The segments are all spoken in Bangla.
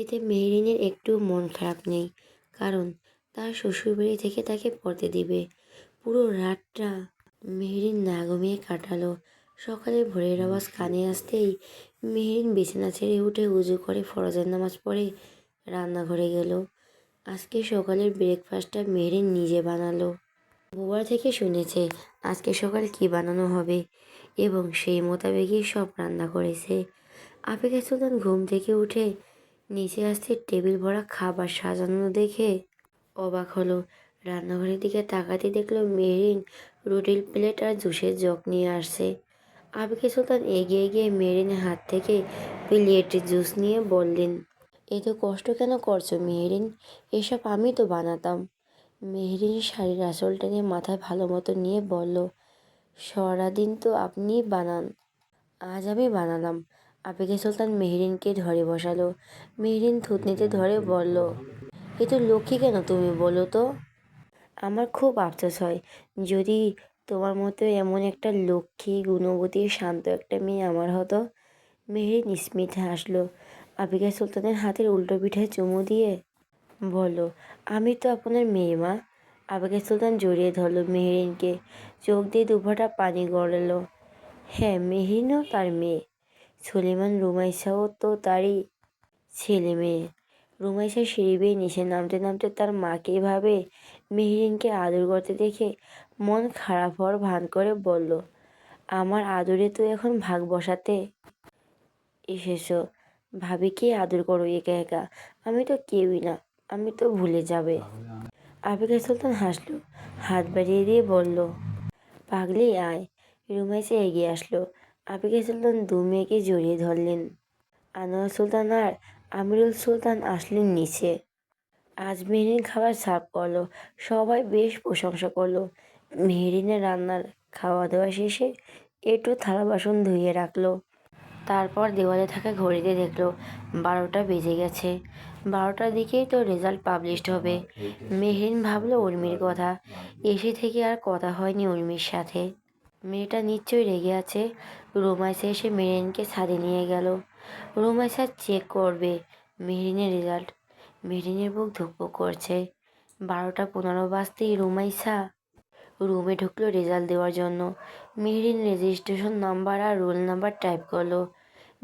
এতে মেহরিনের একটু মন খারাপ নেই, কারণ তার শ্বশুরবাড়ি থেকে তাকে পড়তে দিবে। পুরো রাতটা মেহরিন না ঘুমিয়ে কাটালো। সকালে ভোরের আওয়াজ কানে আসতেই মেহরিন বিছানা ছেড়ে উঠে উজু করে ফরজের নামাজ পড়ে রান্নাঘরে গেল। আজকে সকালের ব্রেকফাস্টটা মেহরিন নিজে বানালো। বুবার থেকে শুনেছে আজকে সকালে কি বানানো হবে এবং সেই মোতাবেকই সব রান্না করেছে। আফিকা সুলতান ঘুম থেকে উঠে নিচে আসতে টেবিল ভরা খাবার সাজানো দেখে অবাক হলো। রান্নাঘরের দিকে তাকাতে দেখলো মেহরিন রুটির প্লেট আর জুসের জগ নিয়ে আসছে। আফিকা সুলতান এগিয়ে গিয়ে মেহরিনের হাত থেকে প্লেট জুস নিয়ে বললেন, এত কষ্ট কেন করছো মেহরিন? এসব আমি তো বানাতাম। মেহরিন শাড়ির আঁচল টেনে মাথায় ভালো মতো নিয়ে বলল, সারাদিন তো আপনিই বানান, আজ আমি বানালাম। আফিকা সুলতান মেহরিনকে ধরে বসালো। মেহরিন থুতনিতে ধরে বলল, এ তো লক্ষ্মী কেন তুমি বলো তো? আমার খুব আফসোস হয়, যদি তোমার মতো এমন একটা লক্ষ্মী, গুণবতী, শান্ত একটা মেয়ে আমার হতো। মেহরিন স্মিথ হাসলো। আফিকা সুলতানের হাতের উল্টো পিঠে চুমু দিয়ে বলল, আমি তো আপনার মেয়ে মা। আফিকা সুলতান জড়িয়ে ধরলো মেহরিনকে, চোখ দিয়ে দুফোঁটা পানি গড়ালো। হ্যাঁ, মেহরিনও তার মেয়ে। সুলেমান রুমাইসাও তো তারই ছেলে মেয়ে। রুমাইসা সিঁড়ি বেয়ে নিচে নামতে নামতে তার মাকে ভাবে মেহরিনকে আদর করতে দেখে মন খারাপ হওয়ার ভান করে বলল, আমার আদরে তো এখন ভাগ বসাতে এসেছো। ভাবিকে আদর করো একা একা, আমি তো কেউই না, আমি তো ভুলে যাবে। আফিকা সুলতান হাসলো, হাত বাড়িয়ে দিয়ে বলল, পাগলি আয়। রুমাইসা এগিয়ে আসলো। আফিকা সুলতান দু মেয়েকে জড়িয়ে ধরলেন। আনোয়ার সুলতান আর আমিরুল সুলতান আসলেন নিচে। আজ মেহরিন খাবার সার্ভ করলো। সবাই বেশ প্রশংসা করলো। মেহরিনের রান্নার খাওয়া দাওয়া শেষে একটু থালা বাসন ধুয়ে রাখলো। তারপর দেওয়ালে থাকা ঘড়িতে দেখলো 12টা বেজে গেছে। 12টার দিকেই তো রেজাল্ট পাবলিশড হবে। মেহরিন ভাবলো উর্মির কথা। এসে থেকে আর কথা হয়নি উর্মির সাথে। মেয়েটা নিশ্চয়ই রেগে আছে। রুমাইসা এসে মেহরিনকে ছাদে নিয়ে গেল। রুমাইসা চেক করবে মেহরিনের রেজাল্ট। মেহরিনের বুক ধুকপুক করছে। 12টা 15 বাজতেই রুমাইসা রুমে ঢুকলো রেজাল্ট দেওয়ার জন্য। মেহরিন রেজিস্ট্রেশন নাম্বার আর রোল নাম্বার টাইপ করলো।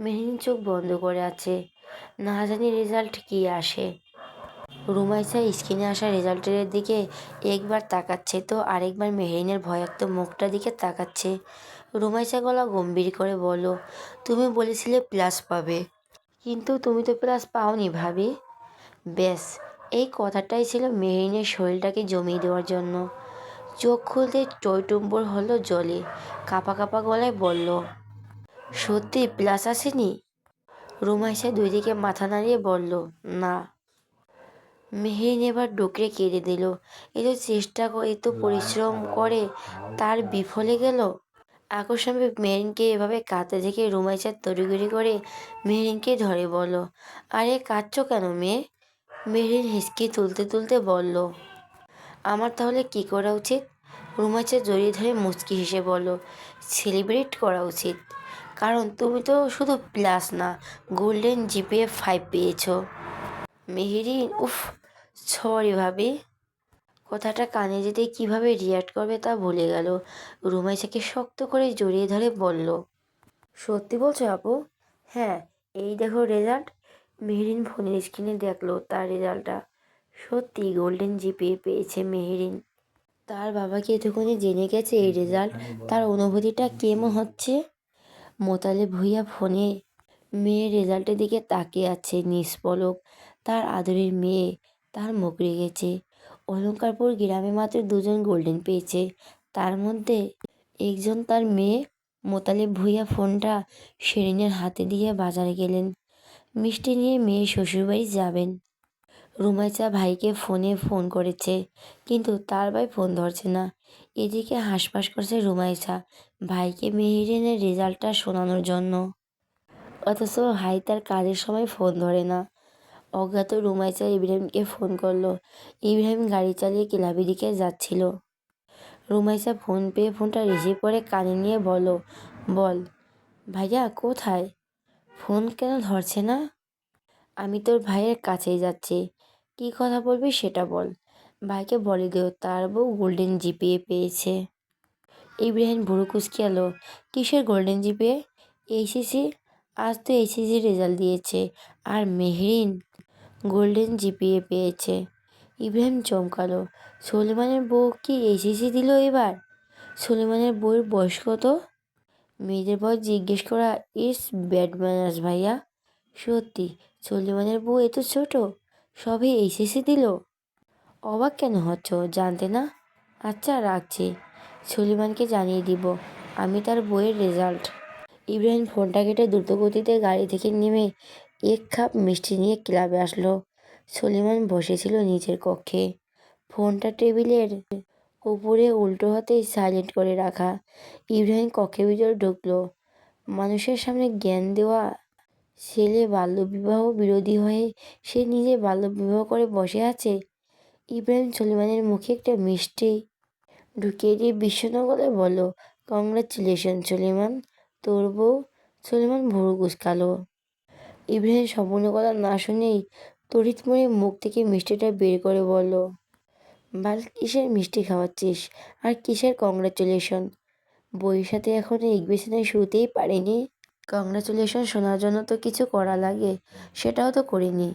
মেহরিন চোখ বন্ধ করে আছে, না জানি রেজাল্ট কি আসে। রুমাইসা স্ক্রিনে আসা রেজাল্টের দিকে একবার তাকাচ্ছে তো আরেকবার মেহরিনের ভয়াক্ত মুখটার দিকে তাকাচ্ছে। রুমাইসা গলা গম্ভীর করে বলল, তুমি বলেছিলে প্লাস পাবে, কিন্তু তুমি তো প্লাস পাওনি ভাবি। ব্যাস, এই কথাটাই ছিল মেহরিনের শরীরটাকে জমিয়ে দেওয়ার জন্য। চোখ খুলতে টইটুম্বর হলো জলে। কাঁপা কাঁপা গলায় বলল, সত্যি প্লাস আসেনি? রুমাইসা দুই দিকে মাথা নাড়িয়ে বলল, না। মেহরিন এবার ডুকরে কেঁদে দিল। এত চেষ্টা করে, এত পরিশ্রম করে তার বিফলে গেল। আকস্মিক মেহরিনকে এভাবে কাঁদতে দেখে রুমাইসা তড়িঘড়ি করে মেহরিনকে ধরে বলল, আরে কাঁদছো কেন মেয়ে? মেহরিন হিসকি তুলতে তুলতে বলল, আমার তাহলে কি করা উচিত? রুমাইসা জড়িয়ে ধরে মুচকি হেসে বলল, সেলিব্রেট করা উচিত, কারণ তুমি তো শুধু প্লাস না, গোল্ডেন GPA 5 পেয়েছো। মেহরিন, উফ, সরি ভাবি। কথাটা কানে যেতে কিভাবে রিয়াক্ট করবে তা ভুলে গেল। রুমাইসাকে শক্ত করে জড়িয়ে ধরে বলল, সত্যি বলছো আপু? হ্যাঁ, এই দেখো রেজাল্ট। মেহরিন ফোনের স্ক্রিনে দেখলো তার রেজাল্টটা। সত্যি গোল্ডেন GPA পেয়েছে মেহরিন। তার বাবাকে এতক্ষণে জেনে গেছে এই রেজাল্ট। তার অনুভূতিটা কেমন হচ্ছে? মোতালেব ভুঁইয়া ফোনে মেয়ের রেজাল্টের দিকে তাকিয়ে আছে নিষ্পলক। তার আদরের মেয়ে, তার মুখ রেগেছে। অলঙ্কারপুর গ্রামে মাত্র 2জন গোল্ডেন পেয়েছে, তার মধ্যে একজন তার মেয়ে। মোতালেব ভুঁইয়া ফোনটা শিরিনের হাতে দিয়ে বাজারে গেলেন। মিষ্টি নিয়ে মেয়ে শ্বশুরবাড়ি যাবেন। রুমাইসা ভাইকে ফোন করেছে, কিন্তু তার ভাই ফোন ধরছে না। এদিকে হাঁসফাঁস করছে রুমাইসা ভাইকে মেহরিনের রেজাল্টটা শোনানোর জন্য, অথচ ভাই তার কাজের সময় ফোন ধরে না। অজ্ঞাত রুমাইসা ইব্রাহিমকে ফোন করলো। ইব্রাহিম গাড়ি চালিয়ে ক্লাবের দিকে যাচ্ছিল। রুমাইসা ফোন পেয়ে ফোনটা রিসিভ করে কানে নিয়ে বলল, বল ভাইয়া কোথায়? ফোন কেন ধরছে না? আমি তোর ভাইয়ের কাছেই যাচ্ছি, কি কথা বলবি সেটা বল। ভাইকে বলে দিও তার বউ গোল্ডেন জিপিএ পেয়েছে। ইব্রাহিম ভুরু কুঁচকালো। কিসের গোল্ডেন জিপিএ? এইচএসসি। আজ তো এইচএসসি রেজাল্ট দিয়েছে, আর মেহরিন গোল্ডেন জিপিএ পেয়েছে। ইব্রাহিম চমকালো। সুলেমানের বউ কি এইচএসসি দিল এবার? সুলেমানের বউয়ের বয়স কত? মেয়েদের বয়স জিজ্ঞেস করা ইটস ব্যাড ম্যানার্স ভাইয়া। সত্যি সুলেমানের বউ এত ছোট, সবে এইচএসসি দিল? অবাক কেন হচ্ছ, জানতে না? আচ্ছা রাখছি, সুলেমানকে জানিয়ে দিব আমি তার বইয়ের রেজাল্ট। ইব্রাহিম ফোনটা কেটে দ্রুতগতিতে গাড়ি থেকে নেমে এক কাপ মিষ্টি নিয়ে ক্লাবে আসলো। সুলেমান বসেছিল নিচের কক্ষে, ফোনটা টেবিলের উপরে উল্টো হাতে সাইলেন্ট করে রাখা। ইব্রাহিম কক্ষের ভিতরে ঢুকলো। মানুষের সামনে জ্ঞান দেওয়া ছেলে বাল্যবিবাহ বিরোধী হয়ে সে নিজে বাল্যবিবাহ করে বসে আছে। ইব্রাহিম সুলেমানের মুখে একটা মিষ্টি ঢুকিয়ে দিয়ে বিশ্বনগরে বলল, কংগ্রাচুলেশন সুলেমান, তোর বউ। সুলেমান ভুরু কুঁচকালো। ইব্রাহিম সম্পূর্ণ কথা না শুনেই তড়িৎ মনে মুখ থেকে মিষ্টিটা বের করে বলল, বাল কিসের মিষ্টি খাওয়াচ্ছিস, আর কিসের কংগ্রাচুলেশন? বইয়ের সাথে এখনো এক বিছানায় শুতেই পারিনি। কংগ্রাচুলেশন শোনার জন্য তো কিছু করা লাগে, সেটাও তো করিনি।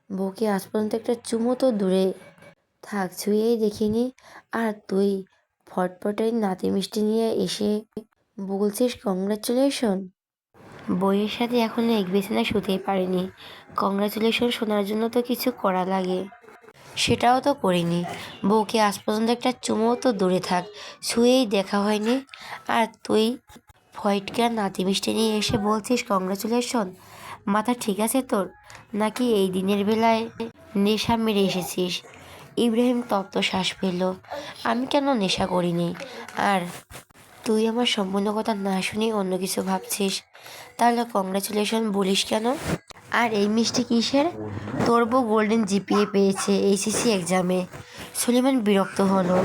বউকে আজ পর্যন্ত একটা চুমো তো দূরে থাক ছুঁয়েই দেখিনি, আর তুই ফটফটাই নাতি মিষ্টি নিয়ে এসে বলছিস কংগ্রাচুলেশন? বইয়ের সাথে এখনো এক বিছানায় শুতেই পারিনি, কংগ্রাচুলেশন শোনার জন্য তো কিছু করা লাগে, সেটাও তো করিনি। বউকে আজ পর্যন্ত একটা চুমো তো দূরে থাক ছুঁয়েই দেখা হয়নি, আর তুই ফয়টকা নাতি মিষ্টি নিয়ে এসে বলছিস কংগ্রাচুলেশন? মাথা ঠিক আছে তোর, নাকি এই দিনের বেলায় নেশা মেরে এসেছিস? ইব্রাহিম তপ্ত শ্বাস ফেলল। আমি কেন নেশা করিনি? আর তুই আমার সম্পূর্ণ কথা না শুনেই অন্য কিছু ভাবছিস, তাহলে কংগ্রাচুলেশন বলিস কেন? আর এই মিষ্টি কিসের? তোর বউ গোল্ডেন জিপিএ পেয়েছে এইচএসসি এক্সামে। সুলেমান বিরক্ত হলো।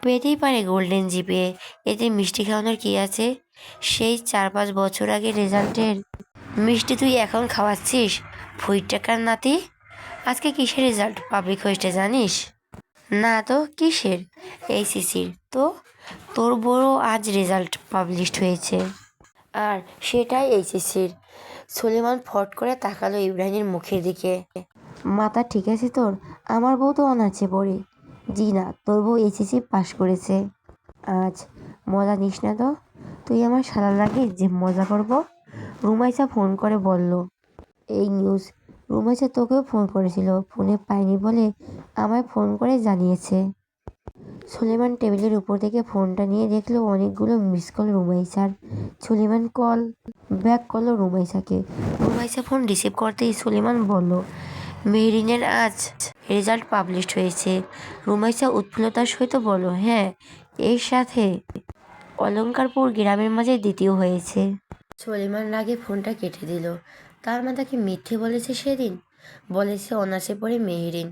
পেতেই পারে গোল্ডেন জিপিএ, এতে মিষ্টি খাওয়ানোর কি আছে? সেই 4-5 বছর আগে রেজাল্টের মিষ্টি তুই এখন খাওয়াচ্ছিস? ফুইট টাকার নাতি। আজকে কিসের রেজাল্ট পাবলিক হয়েছে জানিস? না তো কিসের? এইচএসসির তো। তোর বড় আজ রেজাল্ট পাবলিশড হয়েছে, আর সেটাই এইচএসসির। সুলেমান ফট করে তাকালো ইব্রাহিমের মুখের দিকে। মাথা ঠিক আছে তোর? আমার বউ তো অনার্সে পড়ে। জি না, তোর বউ এইচএসসি পাশ করেছে। আজ মজা নিস না তো। তুই আমার শালা লাগে যে মজা করব? রুমাইসা ফোন করে বলল এই নিউজ। রুমাইসা তোকেও ফোন করেছিল, ফোনে পাইনি বলে আমায় ফোন করে জানিয়েছে। সুলেমান টেবিলের উপর থেকে ফোনটা নিয়ে দেখলো অনেকগুলো মিস কল রুমাইসার। সুলেমান কল ব্যাক করলো রুমাইসাকে। রুমাইসা ফোন রিসিভ করতেই সুলেমান বলল, মেহরিনের আজ রেজাল্ট পাবলিশড হয়েছে। রুমাইসা উৎফুল্লতার সহিত বলল, হ্যাঁ, এর সাথে অলঙ্কারপুর গ্রামের মাঝে দ্বিতীয় হয়েছে। সুলেমান রাগে ফোনটা কেটে দিল। তার মা তাকে মিথ্যে বলেছে সেদিন? বলেছে অনার্সে পড়ে মেহরিন।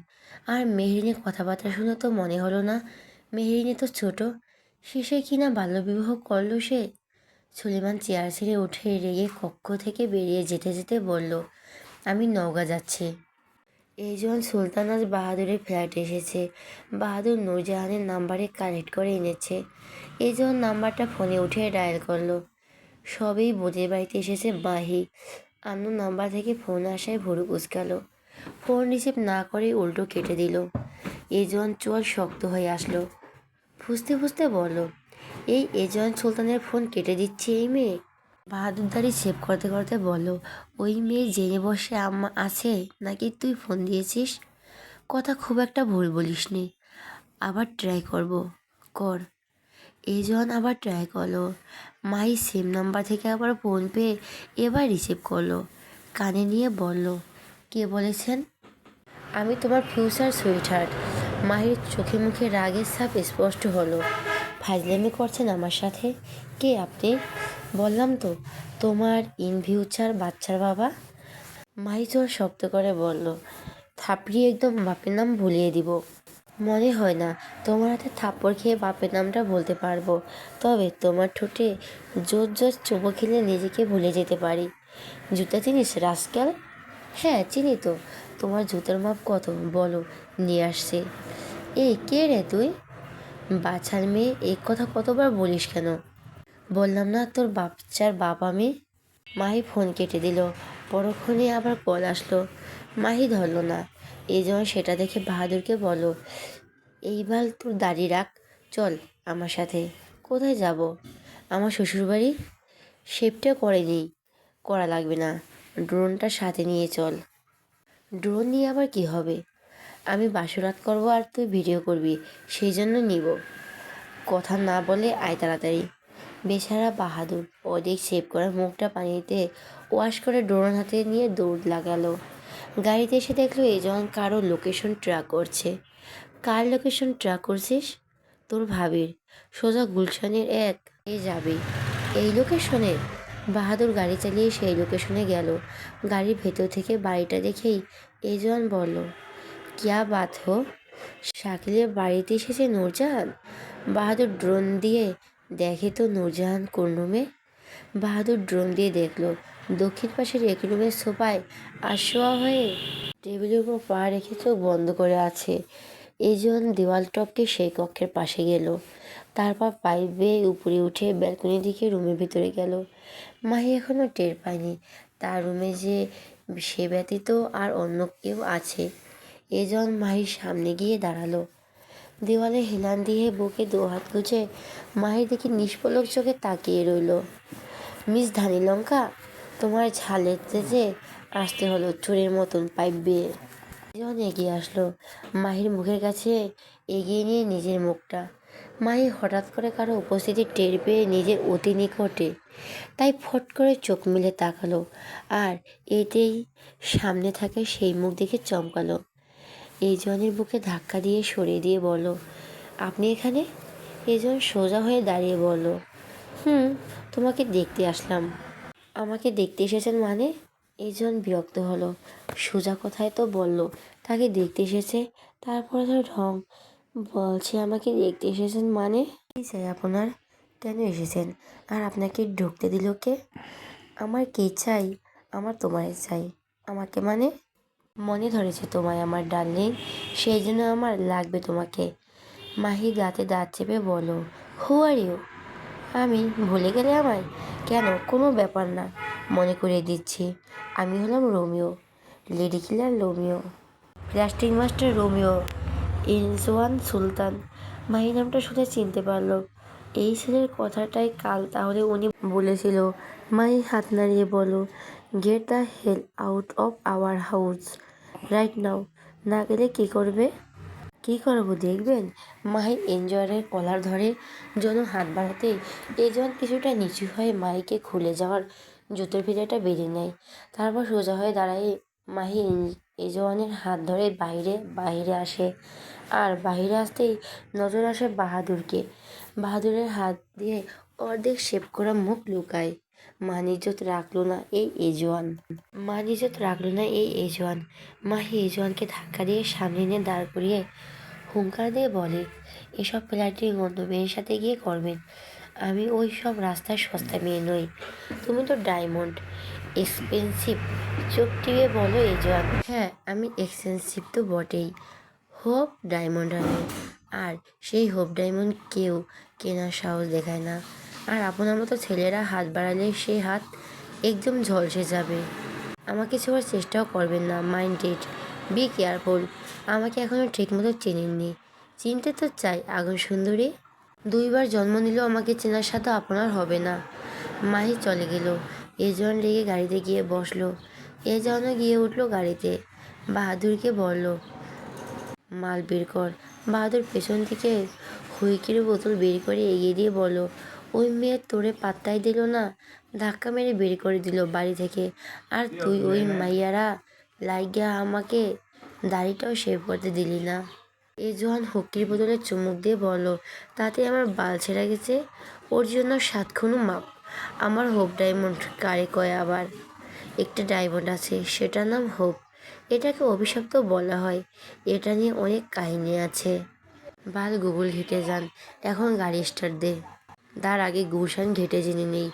আর মেহরিনের কথাবার্তা শুনে তো মনে হলো না মেহরিনে তো ছোট, শেষে কিনা বাল্যবিবাহ করলো সে। সুলেমান চেয়ার ছেড়ে উঠে রেগে কক্ষ থেকে বেরিয়ে যেতে যেতে বলল, আমি নওগাঁ যাচ্ছি। এইজন সুলতানাজ বাহাদুরের ফ্ল্যাট এসেছে। বাহাদুর নূরজাহানের নাম্বারে কানেক্ট করে এনেছে। এইজন নাম্বারটা ফোনে উঠে ডায়াল করলো। সবেই বোঝে বাড়িতে এসেছে মাহি। আননোন নাম্বার থেকে ফোন আসায় ভুরু কুঁচকালো। ফোন রিসিভ না করে উল্টো কেটে দিল। এজন চোয়াল শক্ত হয়ে আসলো। ফুসতে ফুসতে বলল, এই এজন সুলতানের ফোন কেটে দিচ্ছে এই মেয়ে। বাহাদুর দাড়ি সেভ করতে করতে বলল, ওই মেয়ে জেনে বসে আম্মা আছে নাকি তুই ফোন দিয়েছিস? কথা খুব একটা ভুল বলিসনি। আবার ট্রাই করব। কর। এজন আবার ট্রাই করলো। মাই সেম নাম্বার থেকে আবার ফোন পেয়ে এবার রিসিভ করলো। কানে নিয়ে বলল, কে বলেছেন? আমি তোমার ফিউচার সুইটহার্ট। মাহির চোখে মুখে রাগের ছাপ স্পষ্ট হলো। ফাজলামি করছেন আমার সাথে? কে আপনি? বললাম তো, তোমার ইন ফিউচার বাচ্চার বাবা। মাহি চোর শক্ত করে বলল, থাপড়িয়ে একদম বাপের নাম ভুলিয়ে দিব। মনে হয় না তোমার হাতে থাপ্পড় খেয়ে বাপের নামটা বলতে পারবো, তবে তোমার ঠোঁটে জোর জোর চুমো খেলে নিজেকে ভুলে যেতে পারি। জুতা জিনিস রাস্কেল। হ্যাঁ চিনি তো। তোমার জুতোর মাপ কত বলো, নিয়ে আসছে। এই কে রে তুই? বাচ্চার মেয়ে, এই কথা কতবার বলিস কেন? বললাম না তোর বাচ্চার বাপ আমি। মাহি ফোন কেটে দিল। পরক্ষণে আবার কল আসলো। মাহি ধরল না। এই জন্য সেটা দেখে বাহাদুরকে বলো, এইবার তোর দাড়ি রাখ, চল আমার সাথে। কোথায় যাব? আমার শ্বশুরবাড়ি। শেভটা করেনি, করা লাগবে না। ড্রোনটা সাথে নিয়ে চল। ড্রোন নিয়ে আবার কি হবে? আমি বাসরাত করবো আর তুই ভিডিও করবি, সেই জন্য নিব। কথা না বলে আয় তাড়াতাড়ি। বেচারা বাহাদুর অধিক সেভ করা মুখটা পানিতে ওয়াশ করে ড্রোন হাতে নিয়ে দৌড় লাগালো। গাড়িতে এসে দেখলো এজন কারো লোকেশন ট্র্যাক করছে। কার লোকেশন ট্র্যাক করছিস? তোর ভাবির। সোজা গুলশানের এক এ যাবে। এই লোকেশনে? বাহাদুর গাড়ি চালিয়ে সেই লোকেশনে গেল। গাড়ির ভেতর থেকে বাড়িটা দেখেই এজন বলল, কিয়া বাত হো, শাকিলের বাড়িতে এসেছে নূরজাহান। বাহাদুর ড্রোন দিয়ে দেখে তো নূরজাহান কোন রুমে। বাহাদুর ড্রোন দিয়ে দেখলো দক্ষিণ পাশের এক রুমের সোফায় আশোয়া হয়ে টেবিলের উপর পা রেখে চোখ বন্ধ করে আছে। এজন দেওয়াল টপকে সেই কক্ষের পাশে গেল। তারপর পাইপ বেয়ে উপরে উঠে ব্যালকনি দিকে রুমের ভিতরে গেল। মাহি এখনও টের পায়নি তার রুমে যে সে ব্যতীত আর অন্য কেউ আছে। এজন মাহির সামনে গিয়ে দাঁড়ালো। দেওয়ালে হেলান দিয়ে বুকে দু হাত গুজে মাহির দিকে নিষ্পলক চোখে তাকিয়ে রইল। মিস ধানীলঙ্কা, তোমার ঝালেতে যে আসতে হলো চোরের মতন পাইপ বেয়ে। এজন এগিয়ে আসলো, মাহির মুখের কাছে এগিয়ে নিয়ে নিজের মুখটা। মাহি হঠাৎ করে কারো উপস্থিতি টের পেয়ে নিজের অতি নিকটে, তাই ফট করে চোখ মেলে তাকালো। আর এতেই সামনে থাকে সেই মুখ দেখে চমকালো। এজনের বুকে ধাক্কা দিয়ে সরিয়ে দিয়ে বলল, আপনি এখানে? এজন সোজা হয়ে দাঁড়িয়ে বলল, তোমাকে দেখতে আসলাম। আমাকে দেখতে এসেছেন মানে? এজন বিরক্ত হলো। সোজা কথায় তো বলল তাকে দেখতে এসেছে, তারপরে তো ঢং। বলছে আমাকে দেখতে এসেছেন মানে? কি চাই আপনার? কেন এসেছেন? আর আপনাকে ঢুকতে দিল কে? আমার কি চাই? আমার তোমায় চাই। আমাকে মানে? মনে ধরেছে তোমায় আমার ডার্লিং, সেই জন্য আমার লাগবে তোমাকে। মাহি দাঁতে দাঁত চেপে বলো, হু আর ইউ? আমি? ভুলে গেলে আমায়? কেন, কোনো ব্যাপার না, মনে করিয়ে দিচ্ছি। আমি হলাম Romeo, lady killer Romeo, plastic master Romeo, ইনজওয়ান সুলতান। মাহি নামটা শুনে চিনতে পারলো। এই ছেলের কথাটাই কাল তাহলে উনি বলেছিল। মাহি হাত নাড়িয়ে বলো, get the hell out of our house right now. না গেলে কী করবে? কী করবো দেখবেন। মাহি এনজয়ের কলার ধরে যেন হাত বাড়াতেই এজন কিছুটা নিচু হয়ে মাহিকে খুলে যাওয়ার জুতোর ফিতাটা বেঁধে নেয়। তারপর সোজা হয়ে দাঁড়ায় মাহি এজওয়ানের হাত ধরে বাইরে বাইরে আসে। আর বাহিরে আসতেই নজর আসে বাহাদুরকে। বাহাদুরের হাত দিয়ে অর্ধেক শেভ করা মুখ লুকায়। মানিজ্যত রাখলো না এই এজওয়ান। মানিজ্যত রাখলো না এই এজওয়ান। মাহি এজওয়ানকে ধাক্কা দিয়ে সামনে নিয়ে দাঁড় করিয়ে হুঙ্কার দিয়ে বলে, এসব ফ্ল্যাটের গন্ধ মেয়ের সাথে গিয়ে করবেন। আমি ওই সব রাস্তার সস্তা মেয়ে নই। তুমি তো ডায়মন্ড, এক্সপেন্সিভ। চোখ টিপে বলো এজওয়ান, হ্যাঁ আমি এক্সপেন্সিভ তো বটেই। হোপ ডায়মন্ড আমি। আর সেই হোপ ডায়মন্ড কেউ কেনার সাহস দেখায় না। আর আপনার মতো ছেলেরা হাত বাড়ালে সেই হাত একদম ঝলসে যাবে। আমাকে ছোঁয়ার চেষ্টাও করবেন না, মাইন্ডেড। Be careful. আমাকে এখনও ঠিকমতো চেনেননি। চিনতে তো চাই আগুন সুন্দরী। 2বার জন্ম নিলেও আমাকে চেনার সাথে আপনার হবে না। মাহি চলে গেল। এজন রেগে গাড়িতে গিয়ে বসলো। এজনও গিয়ে উঠলো গাড়িতে। বাহাদুরকে বলল, মাল বের কর। বাহাদুর পেছন থেকে হুইকির বোতল বের করে এগিয়ে দিয়ে বলল, ওই মেয়ে তোরে পাত্তাই দিল না, ধাক্কা মেরে বের করে দিল বাড়ি থেকে। আর তুই ওই মাইয়ারা লাইগা আমাকে দাড়িটাও শেভ করতে দিলি না। এজন হুক্কির বোতলে চুমুক দিয়ে বলল, তাতে আমার বাল ছেঁড়া গেছে। ওর জন্য 7 খুনও মাপ। আমার হোপ ডায়মন্ড কারে কয় আবার? একটা ডায়মন্ড আছে, সেটার নাম হোপ। এটাকে অভিশপ্ত বলা হয়। এটা নিয়ে অনেক কাহিনী আছে। বাল গুগল ঘেঁটে যান। এখন গাড়ি স্টার্ট দে। তার আগে গুলশান ঘেঁটে জেনে নেই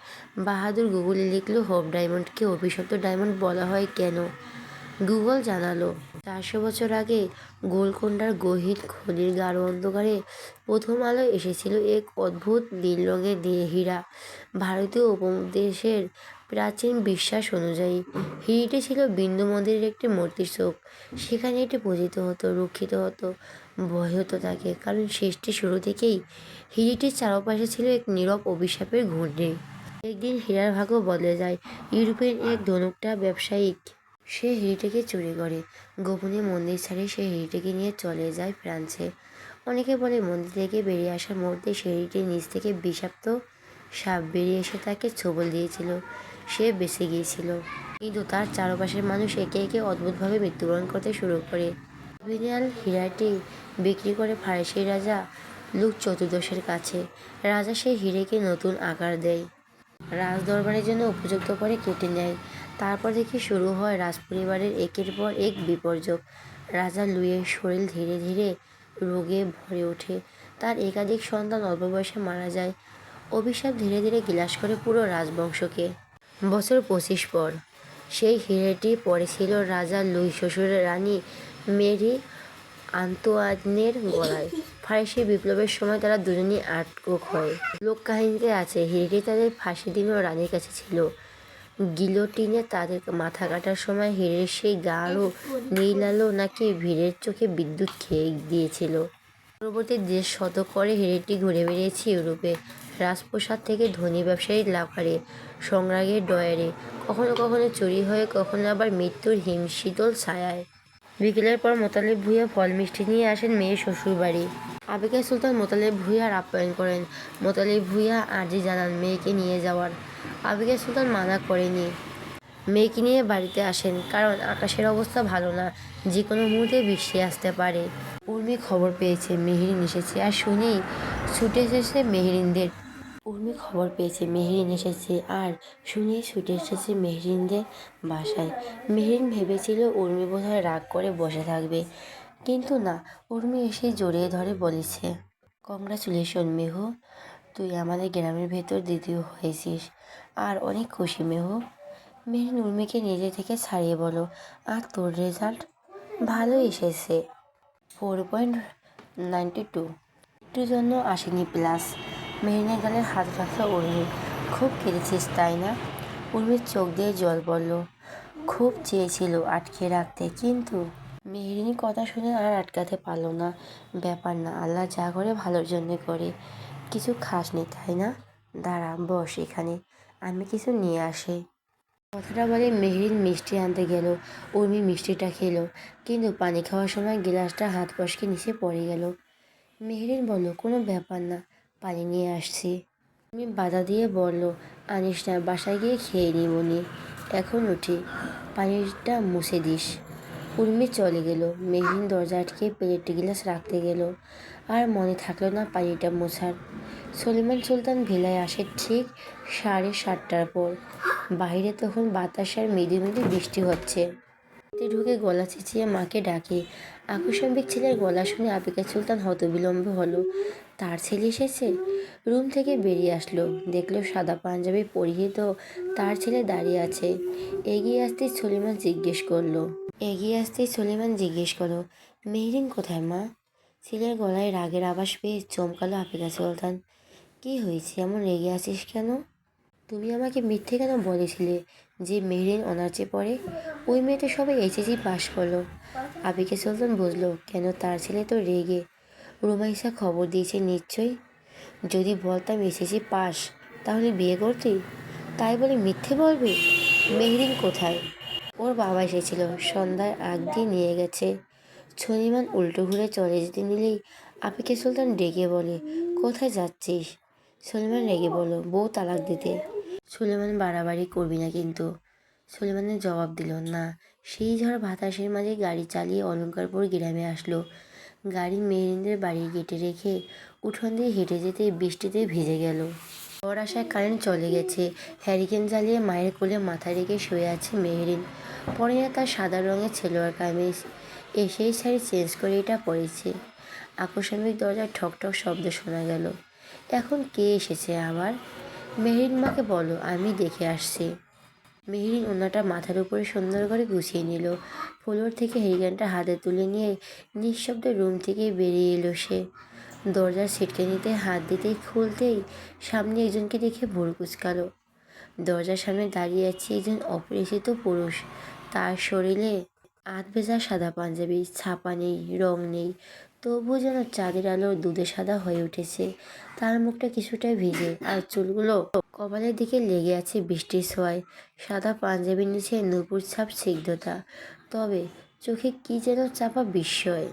বাহাদুর গুগলে লিখলো হোপ ডায়মন্ডকে অভিশপ্ত ডায়মন্ড বলা হয় কেন। গুগল জানালো 400 বছর আগে গোলকোন্ডার গহীন খনির গাঢ় অন্ধকারে প্রথম আলো এসেছিল এক অদ্ভুত নীল রঙের হীরা। ভারতীয় উপমহাদেশের প্রাচীন বিশ্বাস অনুযায়ী হিরিটি ছিল বিন্দু মন্দিরের একটি মূর্তির চোখ। সেখানে এটি পূজিত হতো, রক্ষিত হতো, ভয় হতো তাকে, কারণ সৃষ্টির শুরু থেকেই হিরিটির চারপাশে ছিল এক নীরব অভিশাপের ঘূর্ণি। একদিন হীরার ভাগ্য বদলে যায়। ইউরোপের এক ধনুকটা ব্যবসায়িক সে হিরিটিকে চুরি করে। গোপনে মন্দির ছাড়ে সে হিরিটিকে নিয়ে চলে যায় ফ্রান্সে। অনেকে বলে মন্দির থেকে বেরিয়ে আসার মুহূর্তে সে হিরিটির নিচ থেকে বিষাক্ত সাপ বেরিয়ে এসে তাকে ছোবল দিয়েছিল। সে বেঁচে গিয়েছিল, কিন্তু তার চারপাশের মানুষ একে একে অদ্ভুতভাবে মৃত্যুবরণ করতে শুরু করে। অরিজিনাল হীরাটি বিক্রি করে ফার্সি রাজা লুক চতুর্দশের কাছে। রাজা সেই হিরেকে নতুন আকার দেয়, রাজদরবারের জন্য উপযুক্ত করে কেটে নেয়। তারপর থেকে শুরু হয় রাজপরিবারের একের পর এক বিপর্যয়। রাজা লুইয়ের শরীর ধীরে ধীরে রোগে ভরে ওঠে। তার একাধিক সন্তান অল্প বয়সে মারা যায়। অভিশাপ ধীরে ধীরে গ্রাস করে পুরো রাজবংশকে। বছর 25 পর সেই হিরেটি পড়েছিল রাজা লুই শ্বশুরের রানী মেরি আন্তোয়ানের গলায়। ফার্সি বিপ্লবের সময় তারা দুজনেই আটক হয়। লোককাহিনীতে আছে হিরেটি তাদের ফাঁসি দিনও রানীর কাছে ছিল। গিলোটিনে তাদের মাথা কাটার সময় হিরের সেই গাঢ় নীল আলো নাকি ভিড়ের চোখে বিদ্যুৎ খেয়ে দিয়েছিল। পরবর্তী দেশ শতক করে হিরেটি ঘুরে বেরিয়েছে ইউরোপে, রাজপ্রাসাদ থেকে ধনী ব্যবসায়ীর লাফারে, সংগ্রামের ডয়ারে, কখনো কখনো চুরি হয়ে, কখনো আবার মৃত্যুর হিমশীতল ছায়ায়। বিকেলের পর মোতালেব ভূঁইয়া ফল মিষ্টি নিয়ে আসেন মেয়ের শ্বশুরবাড়ি। আবেগে সুলতান মোতালেব ভূঁইয়ার আপ্যায়ন করেন। মোতালেব ভূঁইয়া আর্জি জানান মেয়েকে নিয়ে যাওয়ার। আবেগে সুলতান মানা করেনি। মেয়েকে নিয়ে বাড়িতে আসেন, কারণ আকাশের অবস্থা ভালো না, যে কোনো মুহূর্তে বৃষ্টি আসতে পারে। উর্মি খবর পেয়েছে মেহরিন এসেছে, আর শুনেই ছুটে এসেছে মেহরিনদের মেহরিনদের বাসায়। মেহরিন ভেবেছিল উর্মি বোধহয় রাগ করে বসে থাকবে, কিন্তু না, উর্মি এসে জড়িয়ে ধরে বলেছে, কংগ্রাচুলেশন মেহু, তুই আমাদের গ্রামের ভেতর দ্বিতীয় হয়েছিস, আর অনেক খুশি মেহু। মেহরিন উর্মিকে নিজে থেকে ছাড়িয়ে বলো, আর তোর রেজাল্ট ভালো এসেছে, 4.92, একটু জন্য আসেনি প্লাস। মেহরিনের গালে হাত রাখলো উর্মি। খুব কেঁদেছিস তাই না? উর্মির চোখ দিয়ে জল পড়ল। খুব চেয়েছিল আটকে রাখতে, কিন্তু মেহরিনি কথা শুনে আর আটকাতে পারল না। ব্যাপার না, আল্লাহ যা করে ভালোর জন্য করে। কিছু খাসনি তাই না? দাঁড়া, বস এখানে, আমি কিছু নিয়ে আসি। কথাটা বলে মেহরিন মিষ্টি আনতে গেল। উর্মি মিষ্টিটা খেলো, কিন্তু পানি খাওয়ার সময় গ্লাসটা হাত ফসকে নিচে পড়ে গেল। মেহরিন বলল, কোনো ব্যাপার না, পানি নিয়ে আসছি। উর্মি বাধা দিয়ে বলল, আনিস না, বাসায় গিয়ে খেয়ে নিবনি, এখন উঠি, পানিটা মুছে দিস। উর্মি চলে গেল। মেহরিন দরজা আটকে প্লেট গ্লাস রাখতে গেল, আর মনে থাকলো না পানিটা মোছার। সলিমান সুলতান ভিলায় আসে ঠিক 7:30টার পর। বাইরে তখন বাতাস আর মৃদু মৃদু বৃষ্টি হচ্ছে। ঢুকে গলা চেঁচিয়ে মাকে ডাকে। আকস্মিক ছেলের গলা শুনে আবিকা সুলতান হতবিলম্ব হলো। তার ছেলে এসেছে। রুম থেকে বেরিয়ে আসলো, দেখলো সাদা পাঞ্জাবি পরিহিত তার ছেলে দাঁড়িয়ে আছে। এগিয়ে আসতেই সলিমান জিজ্ঞেস করলো, মেহরিন কোথায় মা? ছেলের গলায় রাগের আভাস পেয়ে চমকালো আবিকা সুলতান। কি হয়েছে, এমন রেগে আছিস কেন? তুমি আমাকে মিথ্যে কেন বলেছিলে যে মেহরিন অনার্সে পড়ে? ওই মেয়েটা সবাই এইচএসসি পাশ করলো। আবিকা সুলতান বুঝলো কেন তার ছেলে তো রেগে। রুমাইসা খবর দিয়েছে নিশ্চয়ই। যদি বলতাম এসএসসি পাস, তাহলে বিয়ে করতি, তাই বলে মিথ্যে বলবে? মেহরিন কোথায়? ওর বাবা এসেছিল, সন্ধ্যার আগ দিয়ে নিয়ে গেছে। সলিমান উল্টো ঘুরে চলে যেতে নিলেই আবিকা সুলতান ডেকে বলে, কোথায় যাচ্ছিস? সলিমান রেগে বলল, বউ তালাক দিতে। সলিমান বাড়াবাড়ি করবি না কিন্তু। সলিমানের জবাব দিল না। সেই ঝড় বাতাসের মাঝে গাড়ি চালিয়ে অলঙ্কারপুর গ্রামে আসলো। গাড়ি মেহরিনদের বাড়ির গেটে রেখে উঠোন দিয়ে হেঁটে যেতে বৃষ্টিতে ভিজে গেল। ঝড় আসায় কারেন্ট চলে গেছে। হ্যারিকেন জ্বালিয়ে মায়ের কোলে মাথা রেখে শুয়ে আছে মেহরিন। পরে তার সাদা রঙের সালোয়ার কামিজ, সেই শাড়ি চেঞ্জ করে এটা পরেছে। আকস্মিক দরজায় ঠকঠক শব্দ শোনা গেল। এখন কে এসেছে আবার? মেহরিন মাকে বলো আমি দেখে আসছি। মেহরিন ওনাটা মাথার উপরে সুন্দর করে গুছিয়ে নিল। ফ্লোর থেকে হেরিকেনটা হাতে তুলে নিয়ে নিঃশব্দে রুম থেকে বেরিয়ে এলো সে। দরজার ছিটকানিতে হাত দিতেই খুলতেই সামনে একজনকে দেখে ভুরু কুঁচকালো। দরজার সামনে দাঁড়িয়ে আছে একজন অপরিচিত পুরুষ। তার শরীরে আধ ভেজা সাদা পাঞ্জাবি, ছাপা নেই, রং নেই, তবুও যেন চাঁদের আলো দুধে সাদা হয়ে উঠেছে। তার মুখটা কিছুটা ভিজে, আর চুলগুলো কপালের দিকে লেগে আছে বৃষ্টির ছোঁয়ায়। সাদা পাঞ্জাবির নিচে নূপুর ছাপ স্নিগ্ধতা, তবে চোখে কি যেন চাপা বিস্ময়।